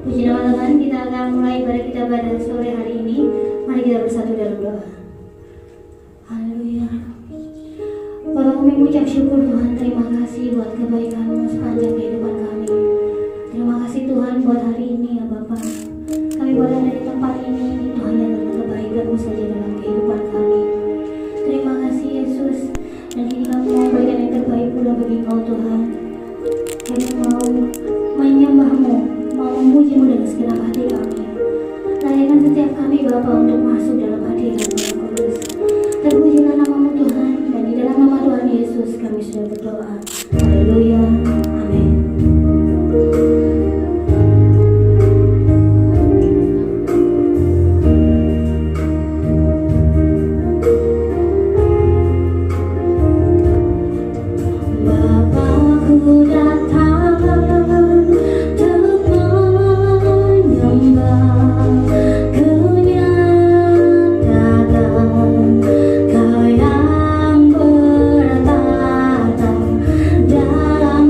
Puji nama Tuhan, kita akan mulai ibadah kita pada sore hari ini. Mari kita bersatu dalam doa. Haleluya. Bapak, kami mengucap syukur Tuhan, terima kasih buat kebaikan-Mu sepanjang kehidupan kami. Terima kasih Tuhan buat hari ini ya Bapak. Kami berada di tempat ini, itu hanya karena kebaikan-Mu saja dalam kehidupan kami. Terima kasih Yesus, dan kini kami mau memberikan yang terbaik pula bagi Engkau Tuhan. Kami mau menyembah-Mu, mau memuji-Mu dengan segenap hati kami. Layakkan setiap kami Bapa untuk masuk dalam hadirat-Mu yang kudus. Terpujilah nama-Mu Tuhan, dan di dalam nama Tuhan Yesus kami sudah berdoa. Haleluya, amin. Bapakku datang untuk menyembah, Kau nyatakan Kau yang bertata dalam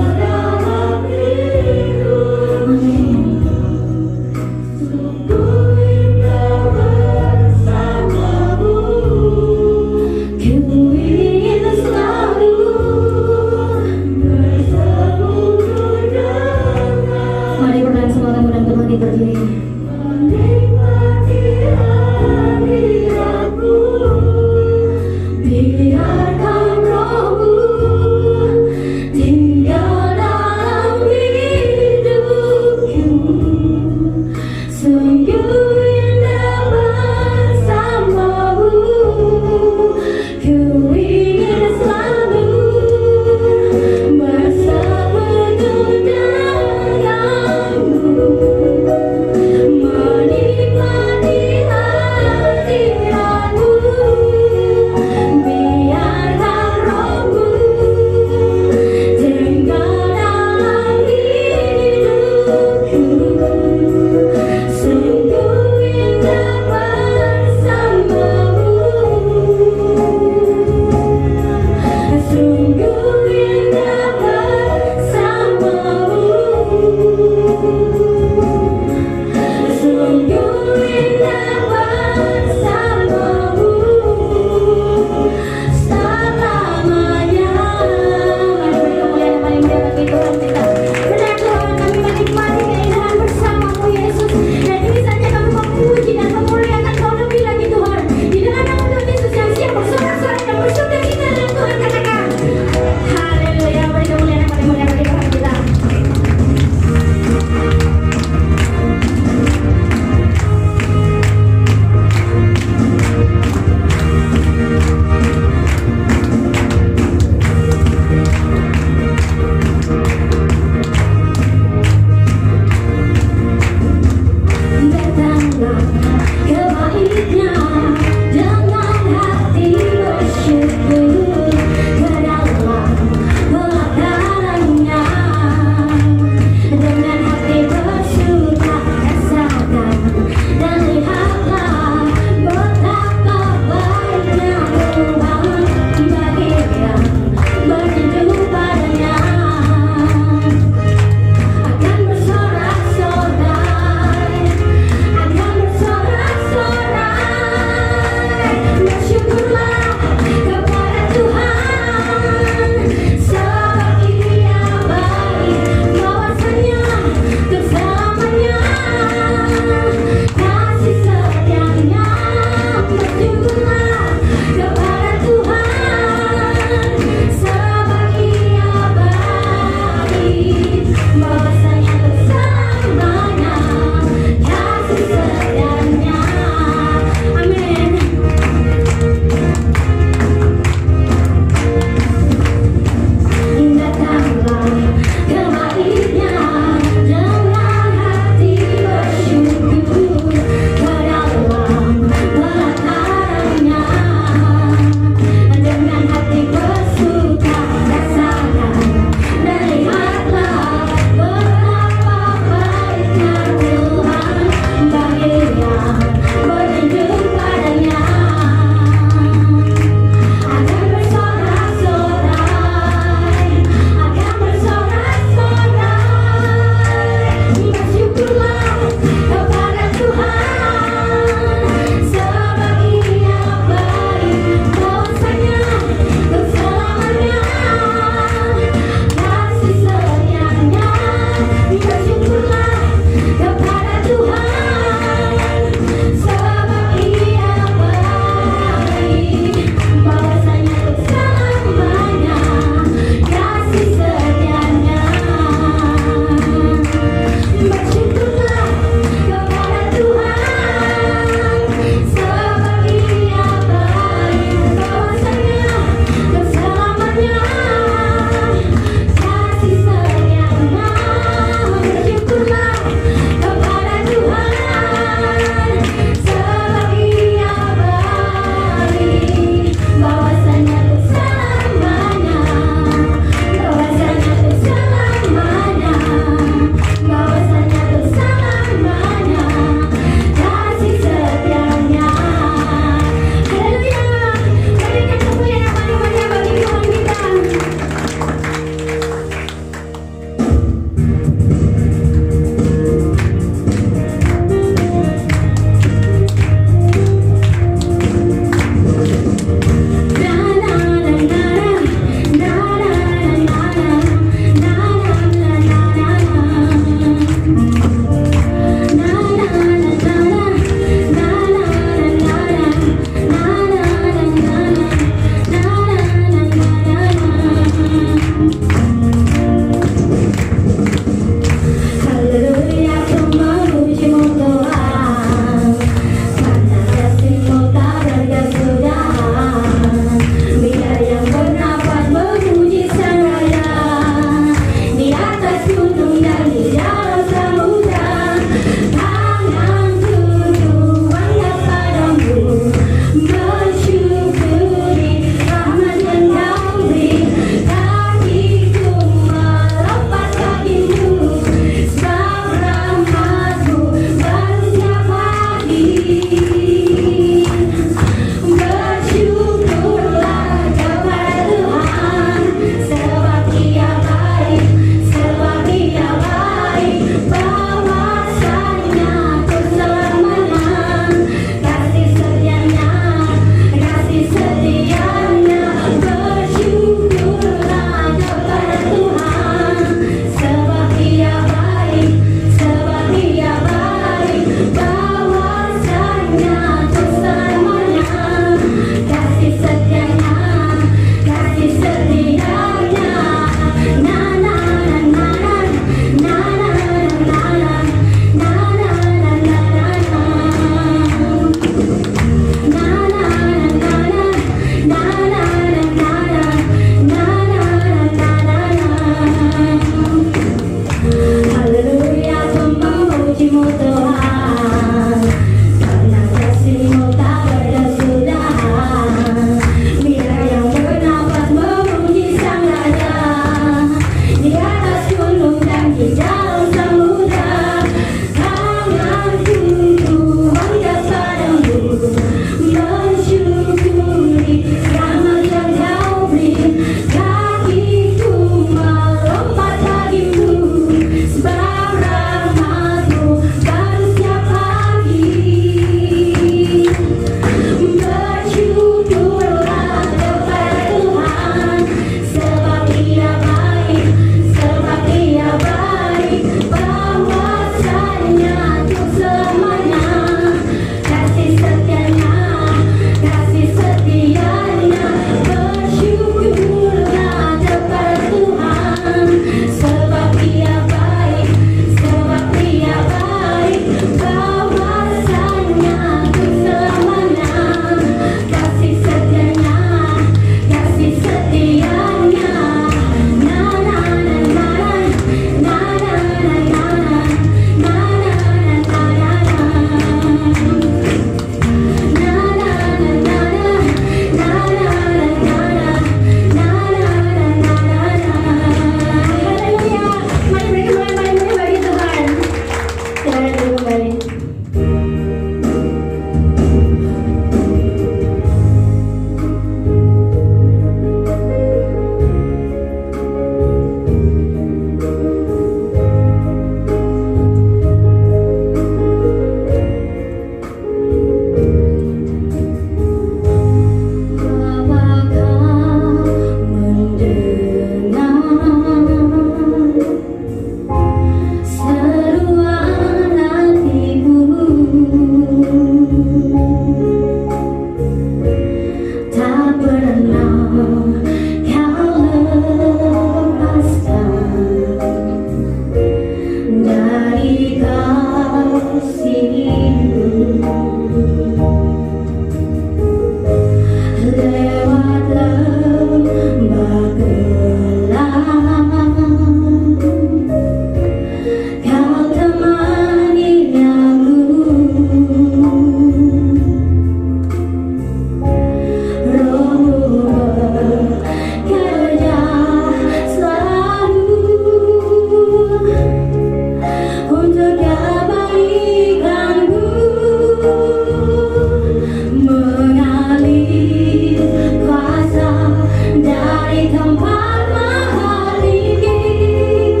tempat mahal ini,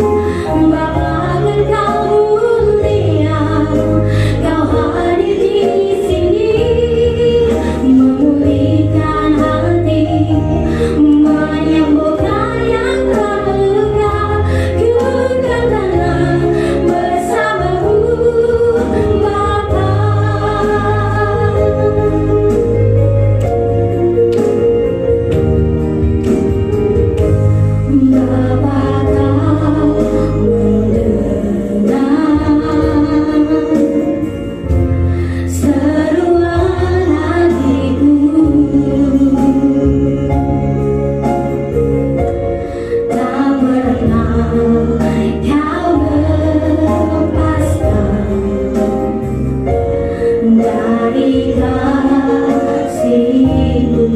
Bapa Engkau mulia, Kau hadir di sini, memulihkan hati, menyembuhkan yang terluka. Ku kan tenang bersamamu, Bapa. Dari kasih-Mu,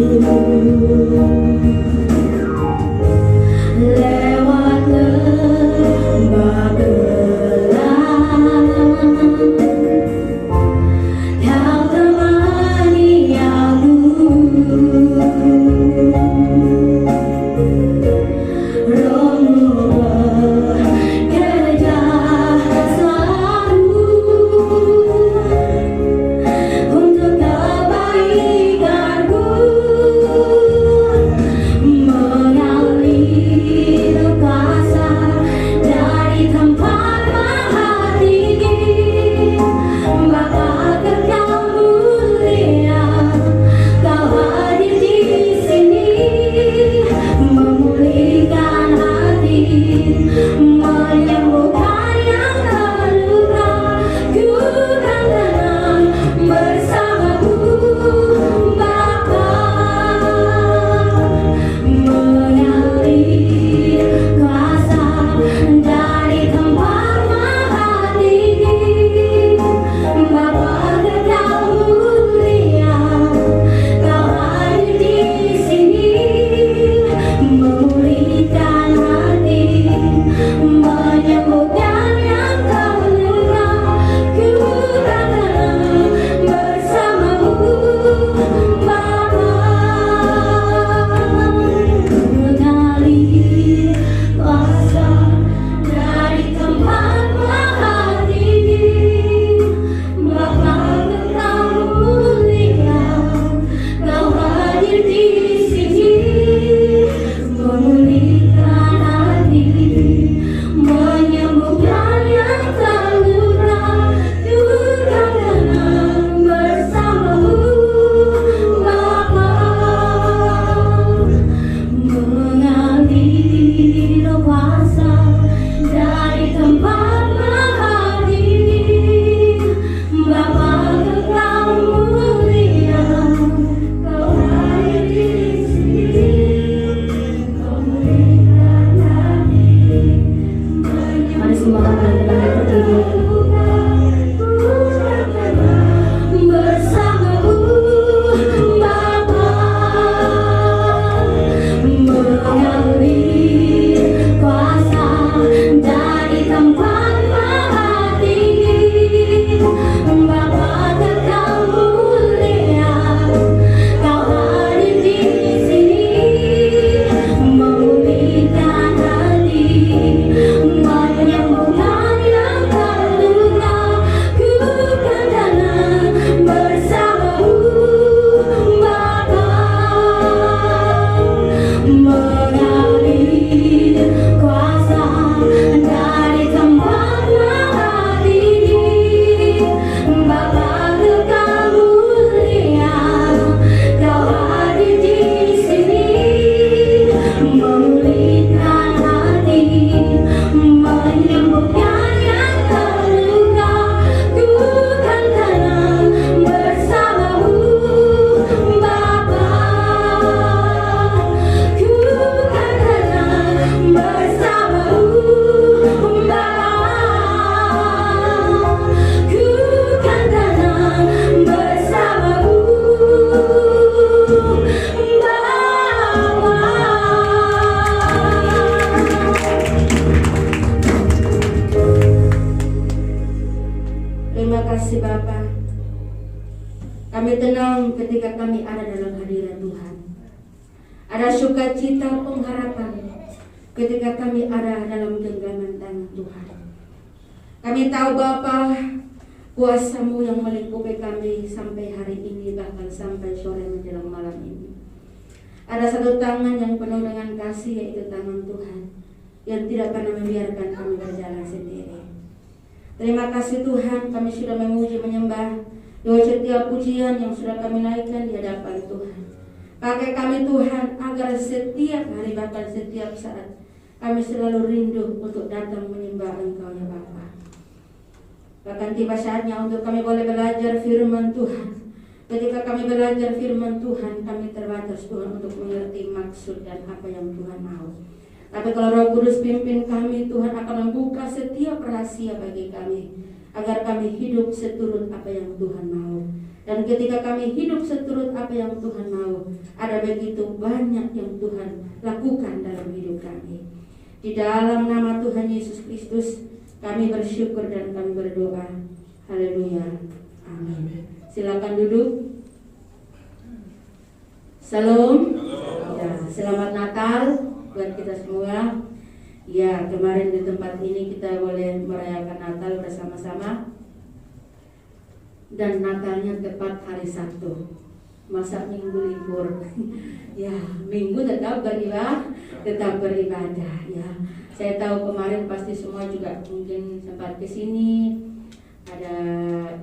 lewat lembah gelap, Kau temani aku. Roh-Mu bekerja selalu untuk kebaikanku, mengalir kuasa dari tempat mahal tinggi. Bapa Engkau mulia, Kau hadir di sini, memulihkan hati, menyembuhkan yang terluka. Ku kan tenang bersamamu, Bapa. Mengalir kuasa dari tempat mahal tinggi. Bapa Engkau mulia, Kau hadir di sini, memulihkan hati, menyembuhkan yang terluka. Ku kan tenang bersamamu, Bapa. Mengalir kuasa dari tempat mahal tinggi. Bapa Engkau mulia, Kau hadir di sini, memulihkan hati, menyembuhkan yang terluka. Ku kan tenang bersamamu, Bapa. Mengalir kuasa dari tempat mahal tinggi. Bapa Engkau mulia, Kau hadir di sini, memulihkan hati, mari semua benar-benar berdiri. Bersamamu, Bapa. Mengalir kuasa dari tempat mahal tinggi. Bapa Engkau mulia, Kau hadir di sini, memulihkan hati, menyembuhkan yang terluka. Ku kan tenang bersamamu, Bapa. Mengalir kuasa dari tempat mahal tinggi. Bapa Engkau mulia, Kau hadir di sini, memulihkan hati, menyembuhkan yang terluka. Ku kan tenang bersamamu, Bapa. Ku kan tenang bersamamu, Bapa. Ku kan tenang bersamamu, Terima kasih Bapa. Kami tenang ketika kami ada dalam hadirat Tuhan. Ada ada sukacita pengharapan ketika kami ada dalam genggaman tangan Tuhan. Kami tahu Bapa, kuasa-Mu yang melingkupi kami sampai hari ini, bahkan sampai sore menjelang malam ini. Ada satu tangan yang penuh dengan kasih, yaitu tangan Tuhan, yang tidak pernah membiarkan kami berjalan sendiri. Terima kasih Tuhan, kami sudah memuji menyembah dengan setiap pujian yang sudah kami naikkan di hadapan Tuhan. Pakai kami Tuhan, agar setiap hari bahkan setiap saat kami selalu rindu untuk datang menyembah Engkau ya Bapa. Bahkan tiba saatnya untuk kami boleh belajar firman Tuhan. Ketika kami belajar firman Tuhan, kami terbatas Tuhan untuk mengerti maksud dan apa yang Tuhan mau. Tapi kalau Roh Kudus pimpin kami, Tuhan akan membuka setiap rahasia bagi kami, agar kami hidup seturut apa yang Tuhan mau. Dan ketika kami hidup seturut apa yang Tuhan mau, ada begitu banyak yang Tuhan lakukan dalam hidup kami. Di dalam nama Tuhan Yesus Kristus, kami bersyukur dan kami berdoa. Haleluya. Amin. Silakan duduk. Salam. Ya, selamat Natal buat kita semua. Ya, kemarin di tempat ini kita boleh merayakan Natal bersama-sama. Dan Natalnya tepat hari Sabtu. Masa Minggu libur. Ya, Minggu tetap beribadah. Ya, saya tahu kemarin pasti semua juga mungkin sempat ke sini. Ada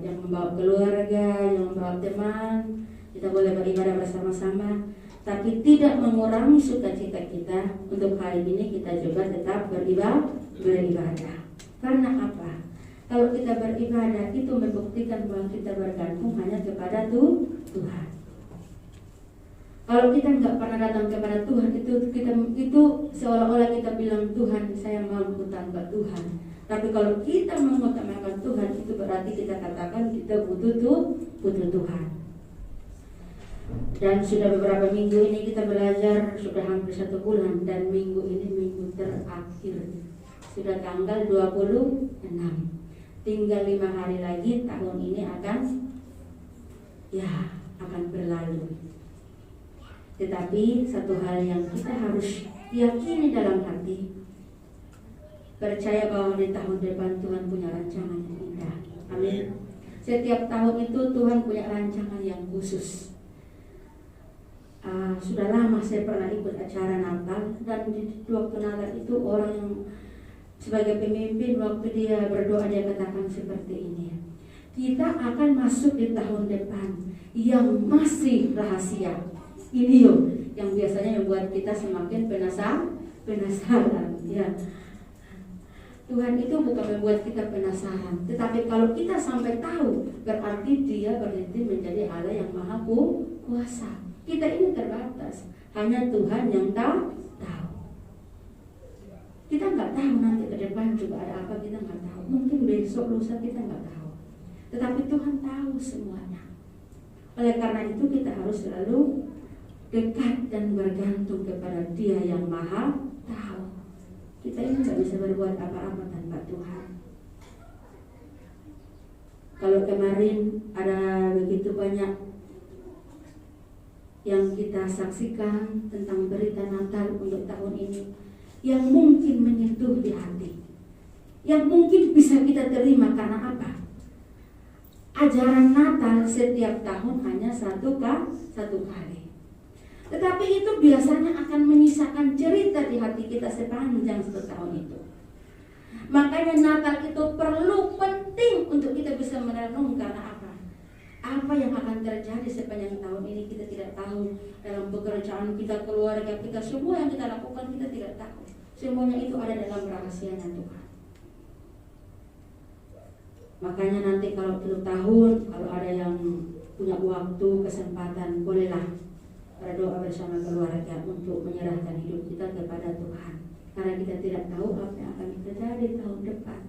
yang membawa keluarga, yang membawa teman. Kita boleh beribadah bersama-sama. Tapi tidak mengurangi sukacita kita untuk hari ini kita juga tetap beribadah. Karena apa? Kalau kita beribadah itu membuktikan bahwa kita bergantung hanya kepada Tuhan. Kalau kita nggak pernah datang kepada Tuhan, itu seolah-olah kita bilang Tuhan saya mampu tanpa Tuhan. Tapi kalau kita mengutamakan Tuhan, itu berarti kita katakan kita butuh Tuhan. Dan sudah beberapa minggu ini kita belajar, sudah hampir 1 bulan, dan minggu ini minggu terakhir. Sudah tanggal 26. Tinggal 5 hari lagi tahun ini akan berlalu. Tetapi satu hal yang kita harus yakini dalam hati, percaya bahwa di tahun depan Tuhan punya rancangan yang indah. Amin. Setiap tahun itu Tuhan punya rancangan yang khusus. Sudah lama saya pernah ikut acara Natal, dan di waktu Natal itu orang yang sebagai pemimpin waktu dia berdoa dia katakan seperti ini: kita akan masuk di tahun depan yang masih rahasia. Ini yang biasanya membuat kita semakin penasaran. Ya. Tuhan itu bukan membuat kita penasaran, tetapi kalau kita sampai tahu, berarti Dia berhenti menjadi Allah yang Maha Kuasa. Kita ini terbatas, hanya Tuhan yang tahu. Kita nggak tahu nanti ke depan juga ada apa, kita nggak tahu. Mungkin besok lusa kita nggak tahu, tetapi Tuhan tahu semuanya. Oleh karena itu kita harus selalu dekat dan bergantung kepada Dia yang Maha Tahu. Kita ini nggak bisa berbuat apa-apa tanpa Tuhan. Kalau kemarin ada begitu banyak yang kita saksikan tentang berita Natal untuk tahun ini, yang mungkin menyentuh di hati, yang mungkin bisa kita terima. Karena apa? Ajaran Natal setiap tahun hanya satu kali. Tetapi itu biasanya akan menyisakan cerita di hati kita sepanjang 1 tahun itu. Makanya Natal itu perlu penting untuk kita bisa merenung. Karena apa? Apa yang akan terjadi sepanjang tahun ini kita tidak tahu. Dalam pekerjaan kita, keluarga kita, semua yang kita lakukan kita tidak tahu. Semuanya itu ada dalam rahasianya Tuhan. Makanya nanti kalau tutup tahun, kalau ada yang punya waktu, kesempatan, bolehlah berdoa bersama keluarga untuk menyerahkan hidup kita kepada Tuhan. Karena kita tidak tahu apa yang akan terjadi tahun depan.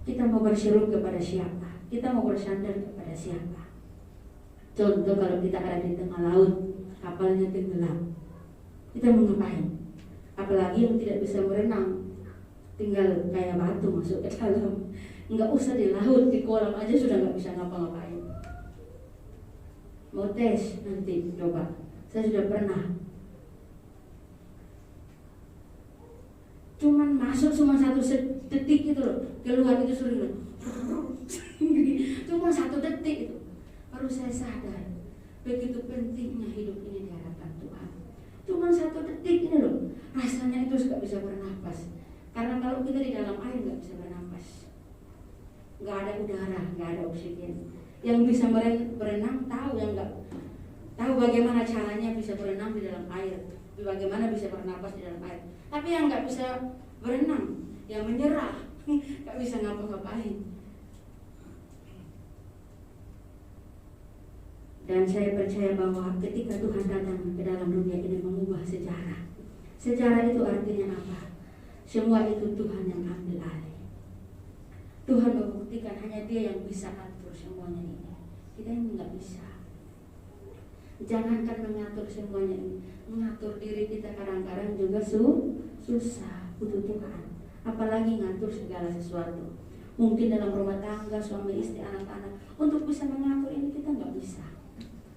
Kita mau berseru kepada siapa? Kita mau bersandar kepada siapa? Contoh kalau kita ada di tengah laut, kapalnya tenggelam, kita mau ngapain? Apalagi yang tidak bisa berenang, tinggal kayak batu masuk ke dalam. Nggak usah di laut, di kolam aja sudah nggak bisa ngapa-ngapain. Mau tes nanti coba Saya sudah pernah cuman masuk cuma 1 detik itu loh, keluar itu suruh cuma 1 detik itu, baru saya sadar begitu pentingnya hidup ini di hadapan Tuhan. Cuma 1 detik ini loh, rasanya itu gak bisa bernapas. Karena kalau kita di dalam air gak bisa bernapas, gak ada udara, gak ada oksigen. Yang bisa berenang tahu, yang gak tahu bagaimana caranya bisa berenang di dalam air, bagaimana bisa bernapas di dalam air. Tapi yang gak bisa berenang, yang menyerah, gak bisa ngapa-ngapain. Dan saya percaya bahwa ketika Tuhan datang ke dalam dunia ini mengubah sejarah. Sejarah itu artinya apa? Semua itu Tuhan yang ambil alih. Tuhan membuktikan hanya Dia yang bisa atur semuanya ini. Kita ini nggak bisa. Jangankan mengatur semuanya ini, mengatur diri kita kadang-kadang juga susah, butuh Tuhan. Apalagi ngatur segala sesuatu. Mungkin dalam rumah tangga, suami istri, anak-anak, untuk bisa mengatur ini kita nggak bisa.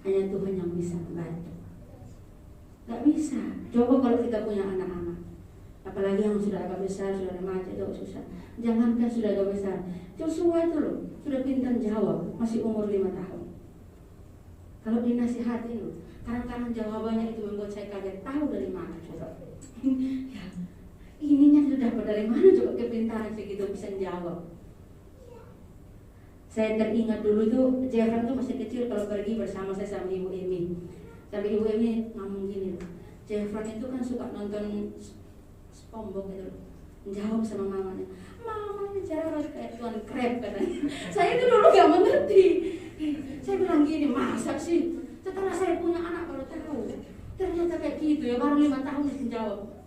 Hanya Tuhan yang bisa membantu. Gak bisa. Coba kalau kita punya anak-anak, apalagi yang sudah agak besar, sudah remaja, itu susah. Jangankan sudah agak besar, Joshua itu loh, sudah pintar jawab, masih umur 5 tahun. Kalau dinasihatin loh, kadang-kadang jawabannya itu membuat saya kaget, tahu dari mana coba. Ya, ininya sudah dapat dari mana coba kepintaran segitu bisa jawab. Saya teringat dulu tuh Jeffrey tuh masih kecil kalau pergi bersama saya sama Ibu Emi. Tapi Ibu Emi ngomong gini loh, Jeffrey itu kan suka nonton SpongeBob gitu loh. Jawab sama mamanya, mama ini cara harus kayak Tuan Crab katanya. Saya itu dulu gak mengerti. Saya bilang gini, masa sih? Setelah saya punya anak baru tahu. Ternyata kayak gitu ya, baru 5 tahun bisa jawab.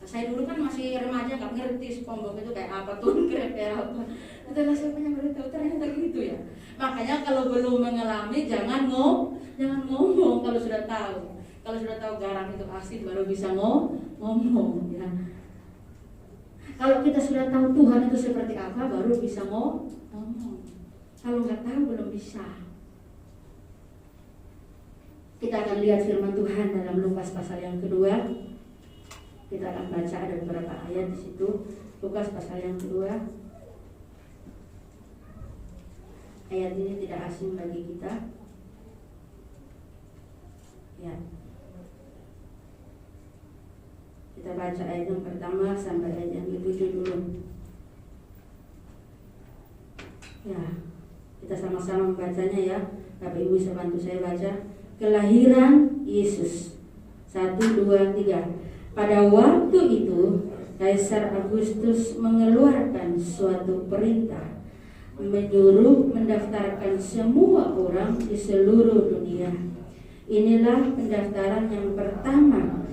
Saya dulu kan masih remaja, gak ngerti SpongeBob itu kayak apa, Tuan Crab kayak apa. Setelah saya punya baru tahu, ternyata gitu ya. Makanya kalau belum mengalami jangan ngomong kalau sudah tahu. Kalau sudah tahu garam itu asin baru bisa ngomong ya. Kalau kita sudah tahu Tuhan itu seperti apa baru bisa ngomong. Kalau nggak tahu belum bisa. Kita akan lihat firman Tuhan dalam Lukas pasal yang kedua. Kita akan baca ada beberapa ayat di situ. Lukas pasal yang kedua. Ayat ini tidak asing bagi kita. Ya. Kita baca ayat yang pertama sampai ayat yang ke-7 dulu. Ya, kita sama-sama membacanya ya. Bapak Ibu bisa bantu saya baca. Kelahiran Yesus 1, 2, 3. Pada waktu itu Kaisar Agustus mengeluarkan suatu perintah menyuruh mendaftarkan semua orang di seluruh dunia. Inilah pendaftaran yang pertama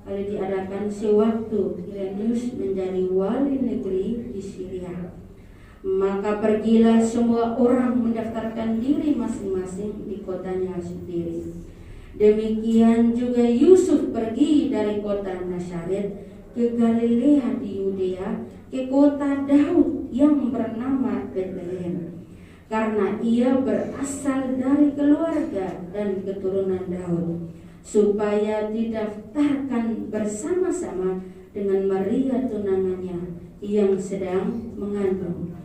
kali diadakan sewaktu Quirinius menjadi wali negeri di Syria. Maka pergilah semua orang mendaftarkan diri masing-masing di kotanya sendiri. Demikian juga Yusuf pergi dari kota Nazaret ke Galilea di Yudea, ke kota Daud yang bernama Betlehem, karena ia berasal dari keluarga dan keturunan Daud, supaya didaftarkan bersama-sama dengan Maria tunangannya yang sedang mengandung.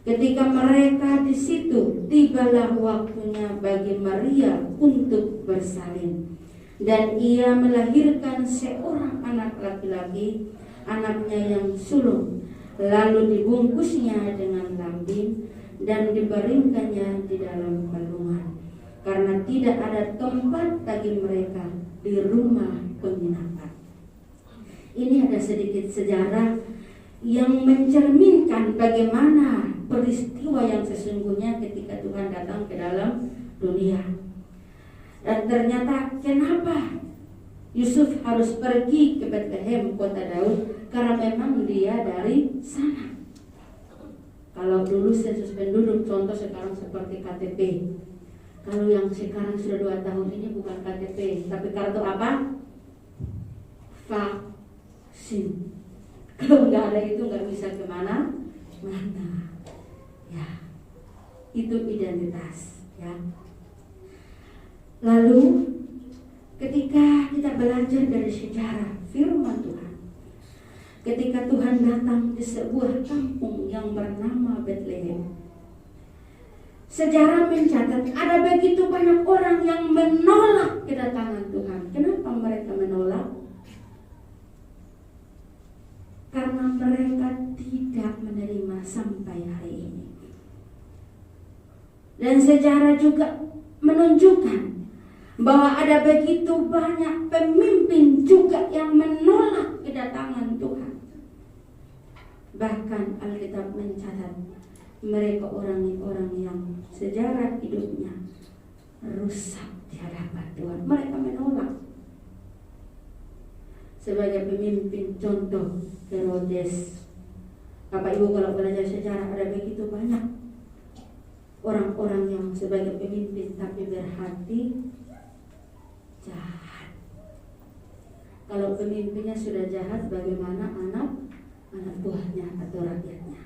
Ketika mereka di situ, tibalah waktunya bagi Maria untuk bersalin, dan ia melahirkan seorang anak laki-laki, anaknya yang sulung. Lalu dibungkusnya dengan lambin dan dibaringkannya di dalam palungan, karena tidak ada tempat bagi mereka di rumah penginapan. Ini ada sedikit sejarah yang mencerminkan bagaimana peristiwa yang sesungguhnya ketika Tuhan datang ke dalam dunia. Dan ternyata kenapa Yusuf harus pergi ke Betlehem, kota Daud? Karena memang dia dari sana. Kalau dulu sensus penduduk, contoh sekarang seperti KTP. Kalau yang sekarang sudah 2 tahun ini bukan KTP, tapi kartu apa? Vaksin. Kalau nggak ada itu nggak bisa kemana mana. Ya, itu identitas. Ya. Lalu ketika kita belajar dari sejarah firman Tuhan, ketika Tuhan datang di sebuah kampung yang bernama Bethlehem, sejarah mencatat ada begitu banyak orang yang menolak kedatangan Tuhan. Kenapa mereka menolak? Karena mereka tidak menerima sampai hari ini. Dan sejarah juga menunjukkan bahwa ada begitu banyak pemimpin juga yang menolak kedatangan Tuhan. Bahkan Alkitab mencatat mereka orang-orang yang sejarah hidupnya rusak di hadapan Tuhan. Mereka menolak. Sebagai pemimpin contoh Herodes. Bapak Ibu kalau belajar sejarah ada begitu banyak orang-orang yang sebagai pemimpin tapi berhati jahat. Kalau pemimpinnya sudah jahat, bagaimana anak buahnya atau rakyatnya?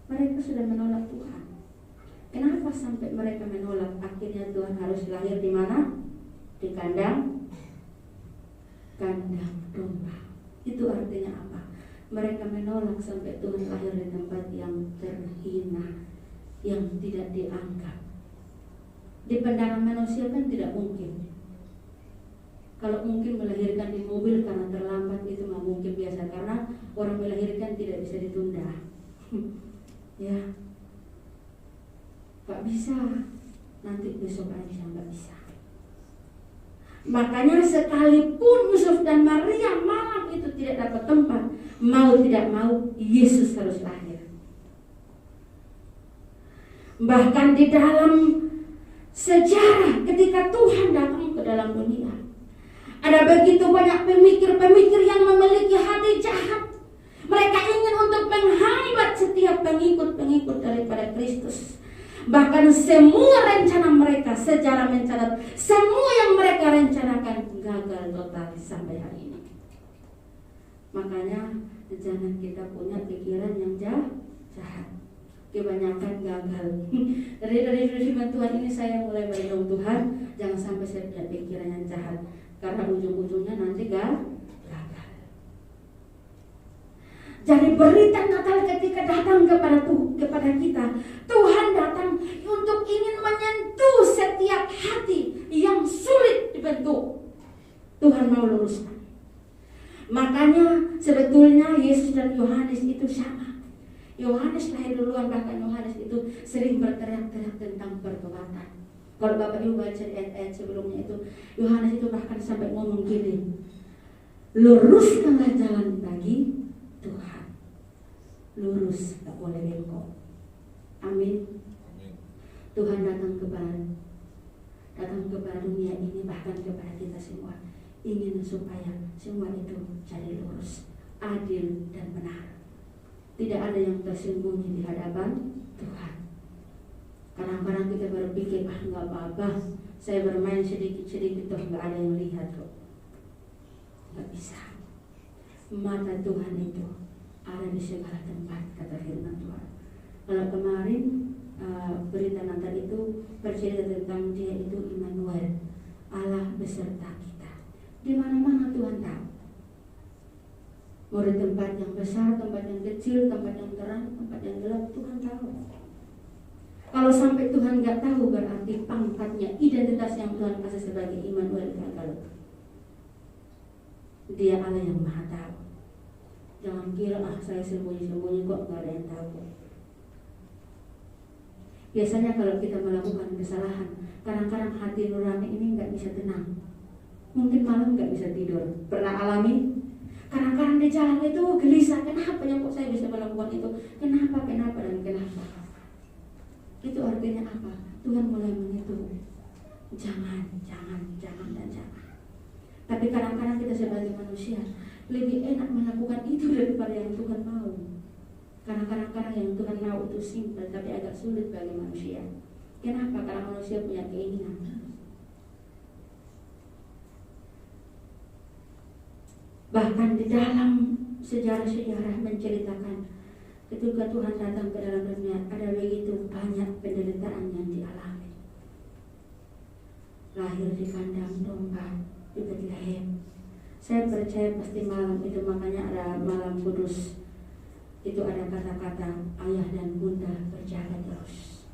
Mereka sudah menolak Tuhan. Kenapa sampai mereka menolak? Akhirnya Tuhan harus lahir di mana? Di kandang domba. Itu artinya apa? Mereka menolak sampai Tuhan lahir di tempat yang terhina, yang tidak dianggap. Di pandangan manusia kan tidak mungkin. Kalau mungkin melahirkan di mobil karena terlambat itu mah mungkin biasa, karena orang melahirkan tidak bisa ditunda. Ya, gak bisa. Nanti besok aja gak bisa. Makanya sekalipun Yusuf dan Maria malam itu tidak dapat tempat, mau tidak mau Yesus harus lahir. Bahkan di dalam sejarah ketika Tuhan datang ke dalam dunia, ada begitu banyak pemikir-pemikir yang memiliki hati jahat. Mereka ingin untuk menghambat setiap pengikut-pengikut daripada Kristus. Bahkan semua rencana mereka, sejarah mencatat, semua yang mereka rencanakan gagal total sampai hari ini. Makanya jangan kita punya pikiran yang jahat. Kebanyakan gagal. Dari firman Tuhan ini saya mulai berdoa, Tuhan, jangan sampai saya punya pikiran yang jahat, karena ujung-ujungnya nanti gagal. Jadi berita Natal ketika datang kepada kita, Tuhan datang untuk ingin menyentuh setiap hati yang sulit dibentuk. Tuhan mau luruskan. Makanya sebetulnya Yesus dan Yohanes itu sama. Yohanes lahir duluan, bahkan Yohanes itu sering berteriak-teriak tentang pertobatan. Kalau Bapak Ibu baca ayat-ayat sebelumnya itu, Yohanes itu bahkan sampai ngomong gini, luruskanlah jalan bagi Tuhan. Lurus, tak boleh bengkok. Amin. Tuhan datang kepada dunia ini, bahkan kepada kita semua, ingin supaya semua itu jadi lurus, adil dan benar. Tidak ada yang tersembunyi di hadapan Tuhan. Kadang-kadang kita berpikir, nggak apa-apa, saya bermain sedikit-sedikit toh nggak ada yang lihat kok. Nggak bisa. Mata Tuhan itu ada di segala tempat, kata firman Tuhan. Kalau kemarin berita Natal itu bercerita tentang Dia itu Immanuel, Allah beserta kita. Di mana-mana Tuhan tahu. Mau di tempat yang besar, tempat yang kecil, tempat yang terang, tempat yang gelap, Tuhan tahu. Kalau sampai Tuhan nggak tahu, berarti pangkatnya, identitas yang Tuhan kasih sebagai Immanuel gagal. Dia Allah yang Maha Tahu. Jangan kira saya sembunyi-sembunyi kok, nggak ada yang tahu. Biasanya kalau kita melakukan kesalahan, kadang-kadang hati nurani ini nggak bisa tenang. Mungkin malam nggak bisa tidur. Pernah alami? Kadang-kadang di jalan itu gelisah, kenapa ya kok saya bisa melakukan itu? Kenapa dan kenapa? Itu artinya apa? Tuhan mulai menyentuh. Jangan. Tapi kadang-kadang kita sebagai manusia lebih enak melakukan itu daripada yang Tuhan mau. Karena kadang-kadang yang Tuhan mau itu simpel, tapi agak sulit bagi manusia. Kenapa? Karena manusia punya keinginan. Bahkan di dalam sejarah-sejarah menceritakan ketika Tuhan datang ke dalam dunia, ada begitu banyak penderitaan yang dialami. lahir di kandang domba di Bethlehem. Saya percaya pasti malam itu, makanya ada malam kudus. Itu ada kata-kata ayah dan bunda berjaga terus.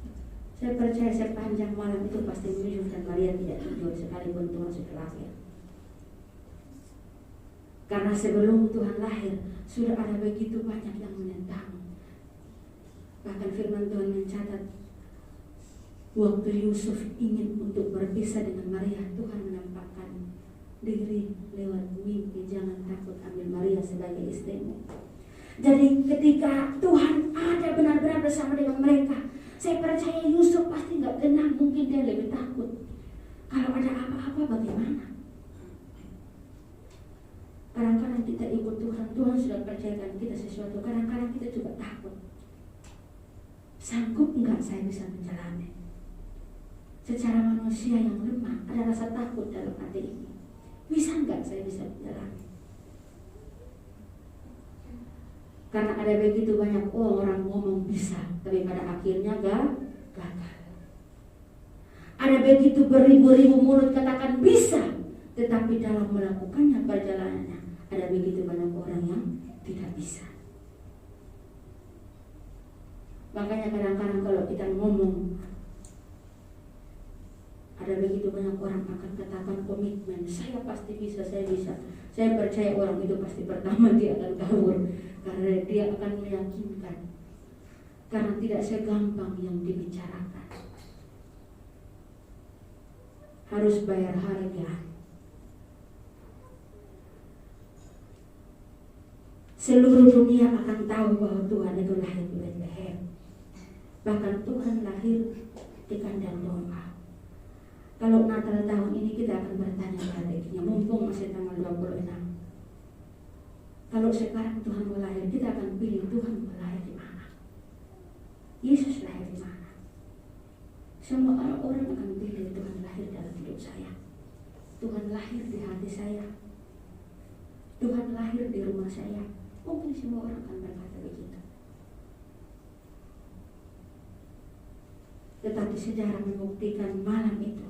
Saya percaya sepanjang malam itu pasti Yusuf dan Maria tidak tidur sekalipun Tuhan sudah lahir. Karena sebelum Tuhan lahir sudah ada begitu banyak yang menentang. Bahkan firman Tuhan mencatat waktu Yusuf ingin untuk berpisah dengan Maria, Tuhan menampakkan diri lewat mimpi, jangan takut, ambil Maria sebagai istrimu. Jadi ketika Tuhan ada benar-benar bersama dengan mereka, saya percaya Yusuf pasti nggak tenang, mungkin dia lebih takut. Kalau ada apa-apa bagaimana? Kadang-kadang kita ikut Tuhan, Tuhan sudah percayakan kita sesuatu, kadang-kadang kita juga takut. Sanggup nggak saya bisa menjalani? Secara manusia yang lemah, ada rasa takut dalam hati ini. Bisa nggak saya bisa menjalani? Karena ada begitu banyak orang ngomong bisa, tapi pada akhirnya gagal. Ada begitu beribu-ribu mulut katakan bisa, tetapi dalam melakukannya perjalanannya ada begitu banyak orang yang tidak bisa. Makanya kadang-kadang kalau kita ngomong, ada begitu banyak orang akan katakan komitmen, saya pasti bisa, saya bisa. Saya percaya orang itu pasti pertama dia akan kabur, karena dia akan meyakinkan. Karena tidak segampang yang dibicarakan. Harus bayar harga. Seluruh dunia akan tahu bahwa Tuhan itu lahir di Bethlehem. Bahkan Tuhan lahir di kandang domba. Kalau Natal tahun ini kita akan bertanya baliknya, mumpung masih tanggal 26. Kalau sekarang Tuhan mau lahir, kita akan pilih Tuhan mau lahir di mana. Yesus lahir di mana. Semua orang akan pilih Tuhan lahir dalam hidup saya. Tuhan lahir di hati saya. Tuhan lahir di rumah saya. Mungkin semua orang akan berkata begitu. Tetapi sejarah membuktikan malam itu,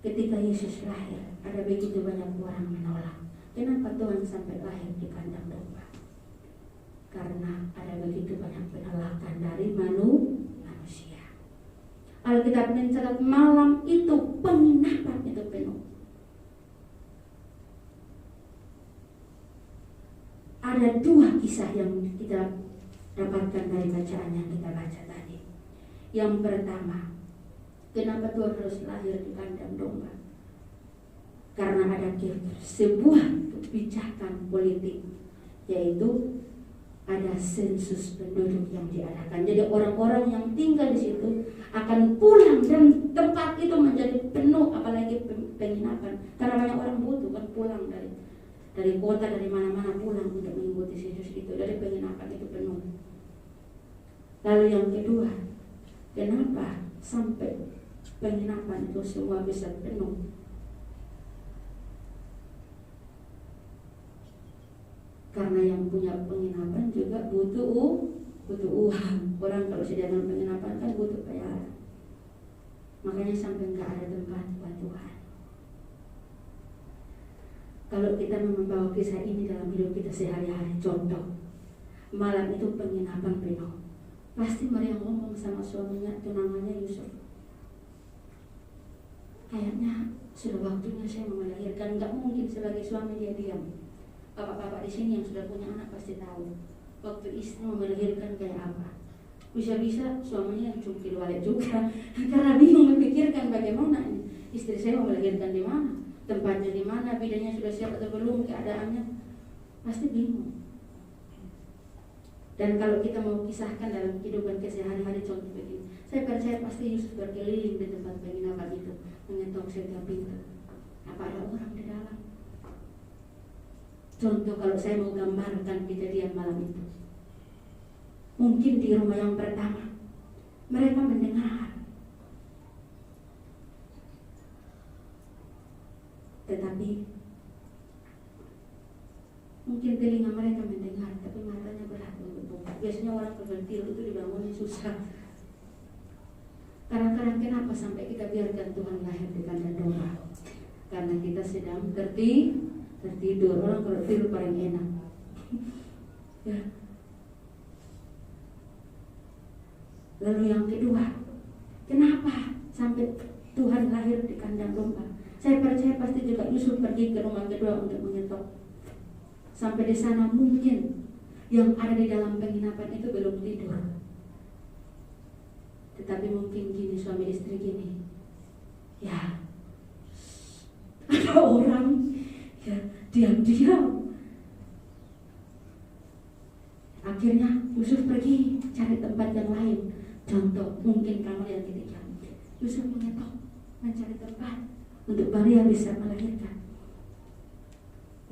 ketika Yesus lahir, ada begitu banyak orang menolak. Kenapa Tuhan sampai lahir di kandang domba? Karena ada begitu banyak penolakan dari manusia. Alkitab mencatat malam itu penginapan itu penuh. Ada dua kisah yang kita dapatkan dari bacaan yang kita baca tadi. Yang pertama, kenapa Tuhan harus lahir di kandang domba? Karena ada sebuah kebijakan politik, yaitu ada sensus penduduk yang diadakan. Jadi orang-orang yang tinggal di situ akan pulang dan tempat itu menjadi penuh, apalagi penginapan. Karena banyak orang butuh kan pulang dari kota, dari mana-mana pulang untuk mengikuti sensus itu. Dari penginapan itu penuh. Lalu yang kedua, kenapa sampai penginapan itu semua bisa penuh? Karena yang punya penginapan juga butuh uang. Orang kalau sediakan penginapan kan butuh bayaran. Makanya sampai nggak ada tempat buat Tuhan. Kalau kita membawa kisah ini dalam hidup kita sehari-hari, contoh, malam itu penginapan penuh. Pasti Maria ngomong sama suaminya, tunangannya Yusuf, kayaknya sudah waktunya saya mau melahirkan. Nggak mungkin sebagai suami dia diam. Bapak-bapak di sini yang sudah punya anak pasti tahu waktu istri mau melahirkan kayak apa. Bisa-bisa suaminya cungkil balik juga karena bingung memikirkan bagaimana ini. Istri saya mau melahirkan di mana, tempatnya di mana, bidannya sudah siap atau belum, keadaannya pasti bingung. Dan kalau kita mau kisahkan dalam kehidupan sehari-hari contoh begini, saya percaya pasti Yusuf berkeliling di tempat penginapan itu, mengetok setiap pintu. Apa ada orang di dalam? Contoh kalau saya mau gambarkan kejadian malam itu, mungkin di rumah yang pertama mereka mendengar, tetapi mungkin telinga mereka mendengar, tapi matanya berat untuk buka. Biasanya orang kebentil itu dibangunnya susah. Kadang-kadang Kadang-kadang kenapa sampai kita biarkan Tuhan lahir di kandang domba? Karena kita sedang tertidur. Orang kalau tidur paling enak. Ya. Lalu yang kedua, kenapa sampai Tuhan lahir di kandang domba? Saya percaya pasti juga Yusuf pergi ke rumah kedua untuk mengetok. Sampai di sana mungkin yang ada di dalam penginapan itu belum tidur. Tetapi mungkin gini, suami istri gini, ya ada orang ya diam-diam. Akhirnya Yusuf pergi cari tempat yang lain. Contoh mungkin kamar yang ketiga. Yusuf mengetok mencari tempat untuk Maria bisa melahirkan.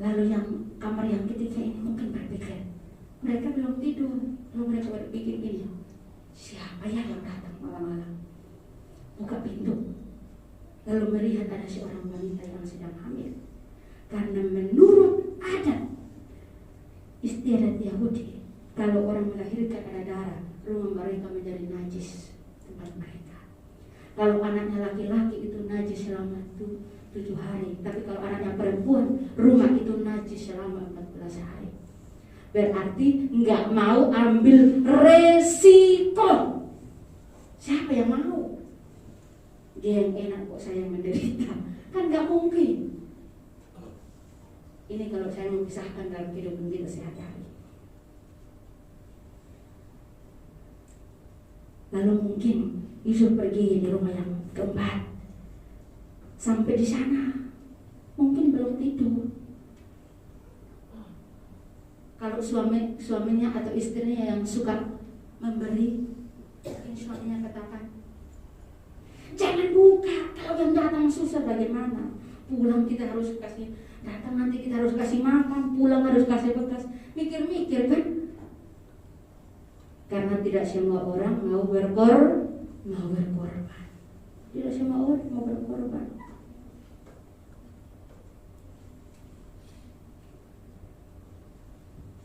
Lalu yang kamar yang ketiga ini mungkin berpikir, mereka belum tidur. Lalu mereka berpikir gini, siapa ya yang datang malam-malam? Buka pintu. Lalu melihat ada seorang wanita yang sedang hamil. Karena menurut adat istiadat Yahudi, kalau orang melahirkan ada darah, rumah mereka menjadi najis tempat mereka. Kalau anaknya laki-laki itu najis selama 7 hari. Tapi kalau anaknya perempuan, rumah itu najis selama 14 hari. Berarti nggak mau ambil resiko. Siapa yang mau? Dia yang enak kok saya yang menderita. Kan nggak mungkin. Ini kalau saya memisahkan dalam kehidupan kita sehari-hari. Lalu mungkin Yusuf pergi di rumah yang keempat. Sampai di sana mungkin belum tidur. Kalau suaminya atau istrinya yang suka memberi, mungkin suaminya katakan, jangan buka, kalau yang datang susah bagaimana? Pulang kita harus kasih, datang nanti kita harus kasih makan, pulang harus kasih bekas. Mikir-mikir kan? Karena tidak semua orang mau berkorban. Tidak semua orang mau berkorban.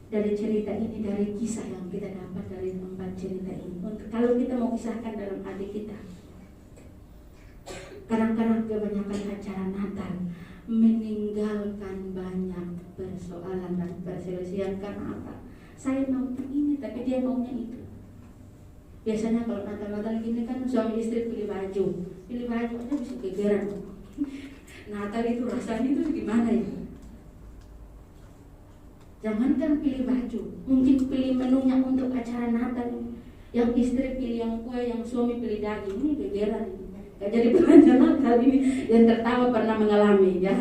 Dari cerita ini, dari kisah yang kita dapat dari 4 cerita ini, kalau kita mau kisahkan dalam hati kita, kadang-kadang kebanyakan acara Natal meninggalkan banyak persoalan dan perselisihan. Karena apa? Saya mau ini tapi dia maunya itu. Biasanya kalau Natal gini kan suami istri pilih baju aja bisa gegeran. Natal itu rasanya itu gimana ya? Jangankan pilih baju, mungkin pilih menunya untuk acara Natal. Yang istri pilih yang kue, yang suami pilih daging, ini gegeran. Gak jadi belanja Natal ini. Yang tertawa pernah mengalami ya.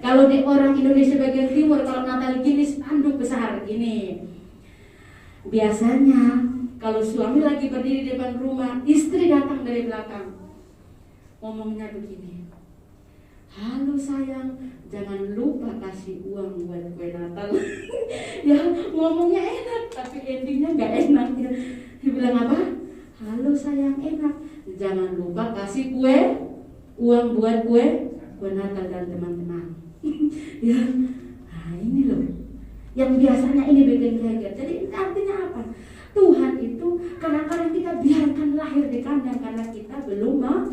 Kalau di orang Indonesia bagian timur, kalau Natal gini spanduk besar gini. Biasanya kalau suami lagi berdiri di depan rumah, istri datang dari belakang. Ngomongnya begini, halo sayang, jangan lupa kasih uang buat kue Natal. Ya ngomongnya enak, tapi endingnya gak enak. Dia bilang apa? Halo sayang, enak, jangan lupa kasih uang buat kue Natal dan teman-teman. Ya, nah ini loh yang biasanya ini bikin geger. Jadi artinya apa? Tuhan itu kadang-kadang kita biarkan lahir di kandang karena kita belum mau.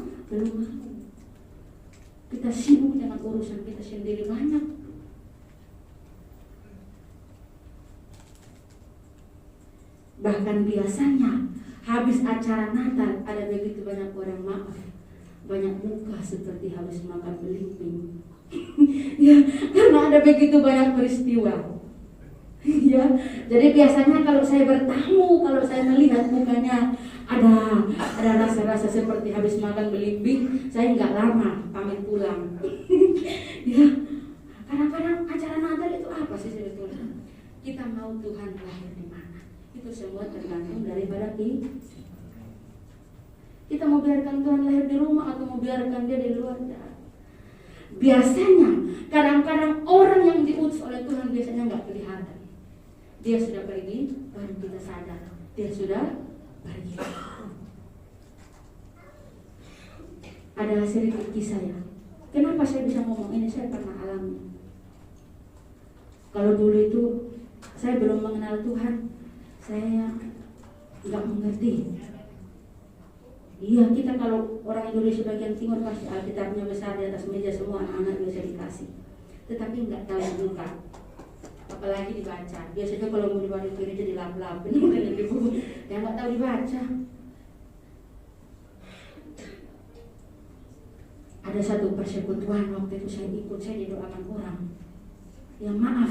Kita sibuk dengan urusan kita sendiri banyak. Bahkan biasanya habis acara Natal ada begitu banyak orang maaf, banyak muka seperti habis makan belimbing. Ya, karena ada begitu banyak peristiwa. Ya, jadi biasanya kalau saya bertamu, kalau saya melihat mukanya ada rasa-rasa seperti habis makan belimbing, saya nggak lama pamit pulang. Ya, kadang-kadang acara Natal itu apa sih sebetulnya? Kita mau Tuhan lahir di mana? Itu semua tergantung daripada kita mau biarkan Tuhan lahir di rumah atau mau biarkan dia di luar. Biasanya kadang-kadang orang yang diutus oleh Tuhan biasanya nggak kelihatan. Dia sudah pergi, baru kita sadar dia sudah pergi. Ada sedikit kisah ya. Kenapa saya bisa ngomong ini? Saya pernah alami. Kalau dulu itu saya belum mengenal Tuhan, saya nggak mengerti Iya, kita kalau orang Indonesia bagian timur pasti Alkitabnya besar di atas meja, semua anak-anak biasa dikasih. Tetapi nggak tahu buka, apalagi dibaca. Biasanya kalau mau dibaca gereja dilap-lap, ini bukan di buku, yang nggak tahu dibaca. Ada satu persekutuan waktu itu saya ikut, saya didoakan orang yang maaf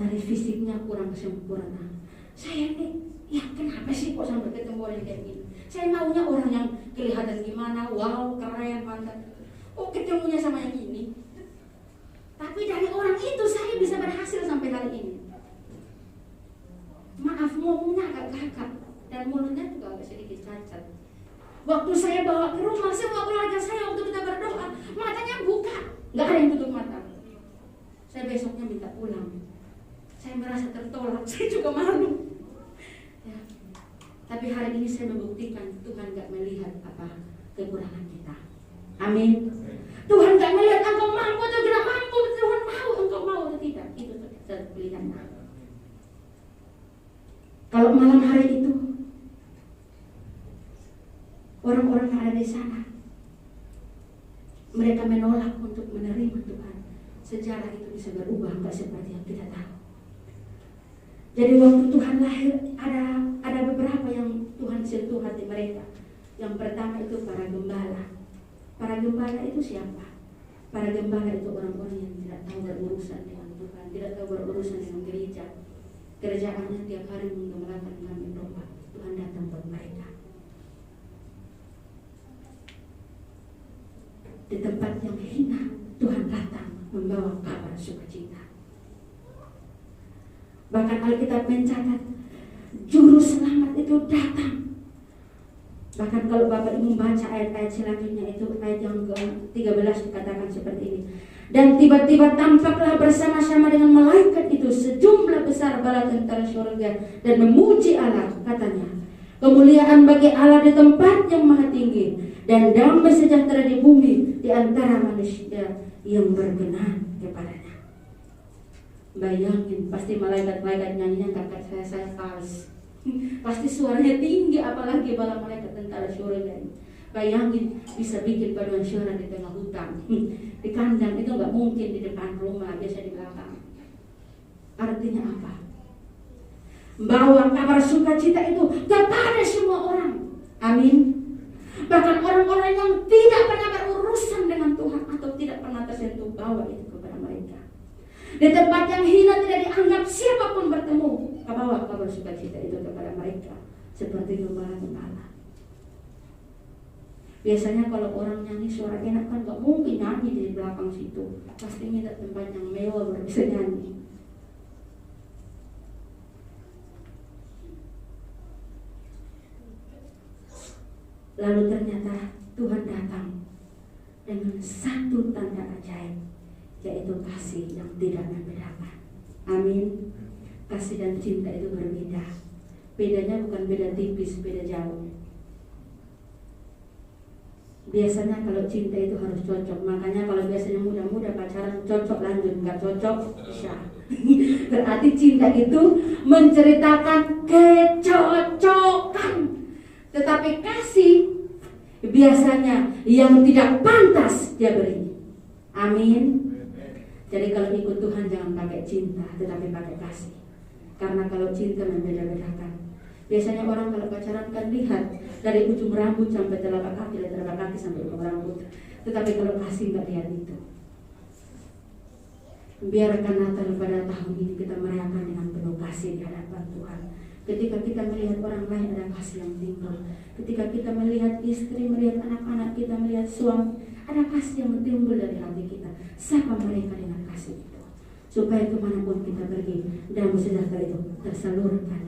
dari fisiknya kurang sempurna. Saya ini, ya kenapa sih kok sampai ketemu orang kayak gini? Saya maunya orang yang kelihatan gimana, wow, keren, mantap. Oh, ketemunya sama yang ini. Tapi dari orang itu saya bisa berhasil sampai hari ini. Maaf, ngomongnya agak gagap dan mulutnya juga agak sedikit cacat. Waktu saya bawa ke rumah, semua keluarga saya waktu kita berdoa, matanya buka, nggak ada yang tutup mata. Saya besoknya minta pulang. Saya merasa tertolak, saya juga malu. Ya. Tapi hari ini saya membuktikan Tuhan gak melihat apa kekurangan kita. Amin. Tuhan gak melihat engkau mampu atau tidak mampu, Tuhan mau engkau mau atau tidak. Itu pilihannya. Kalau malam hari itu orang-orang yang ada di sana, mereka menolak untuk menerima Tuhan, sejarah itu bisa berubah, gak seperti yang kita tahu. Jadi waktu Tuhan lahir, ada beberapa yang Tuhan sentuh hati mereka. Yang pertama itu para gembala. Para gembala itu siapa? Para gembala itu orang-orang yang tidak tahu berurusan dengan Tuhan, tidak tahu berurusan dengan gereja. Kerjaannya tiap hari menggembalakan kambing domba. Tuhan datang buat mereka. Di tempat yang hina, Tuhan datang membawa kabar sukacita. Bahkan Alkitab mencatat juru selamat itu datang. Bahkan kalau Bapak Ibu membaca ayat-ayat selanjutnya, itu ayat yang ke-13 dikatakan seperti ini. Dan tiba-tiba tampaklah bersama-sama dengan malaikat itu sejumlah besar bala tentara surga dan memuji Allah, katanya. Kemuliaan bagi Allah di tempat yang maha tinggi dan damai sejahtera di bumi di antara manusia yang berkenan kepadanya. Bayangin, pasti malaikat-malaikat nyanyinya kakak saya fals. Pasti suaranya tinggi, apalagi bala malaikat tentara surga ini. Bayangin, bisa bikin paduan suara di tengah hutan. Di kandang itu nggak mungkin di depan rumah, biasa di belakang. Artinya apa? Bawa kabar sukacita itu kepada semua orang. Amin. Bahkan orang-orang yang tidak pernah berurusan dengan Tuhan atau tidak pernah tersentuh, bawa itu kepada mereka. Di tempat yang hina tidak dianggap, siapapun bertemu, bawa kabar sukacita itu kepada mereka, seperti gembala-gembala. Biasanya kalau orang nyanyi suara enak kan gak mungkin nyanyi di belakang situ, pasti minta tempat yang mewah baru bisa nyanyi. Lalu ternyata Tuhan datang dengan satu tanda ajaib, yaitu kasih yang tidak membedakan. Amin. Kasih dan cinta itu berbeda. Bedanya bukan beda tipis, beda jauh. Biasanya kalau cinta itu harus cocok. Makanya kalau biasanya muda-muda pacaran cocok lanjut, nggak cocok bisa. Berarti cinta itu menceritakan kecocokan. Tetapi kasih biasanya yang tidak pantas dia beri. Amin. Jadi kalau ikut Tuhan jangan pakai cinta, tetapi pakai kasih. Karena kalau cinta membeda-bedakan. Biasanya orang kalau pacaran kan lihat dari ujung rambut sampai telapak kaki, dari telapak kaki sampai ujung rambut. Tetapi kalau kasih nggak lihat itu. Biarkan Natal pada tahun ini kita merayakan dengan penuh kasih di hadapan Tuhan. Ketika kita melihat orang lain ada kasih yang timbul. Ketika kita melihat istri, melihat anak-anak kita, melihat suami, ada kasih yang timbul dari hati kita. Sapa mereka dengan kasih itu, supaya kemanapun kita pergi, damai sejahtera itu tersalurkan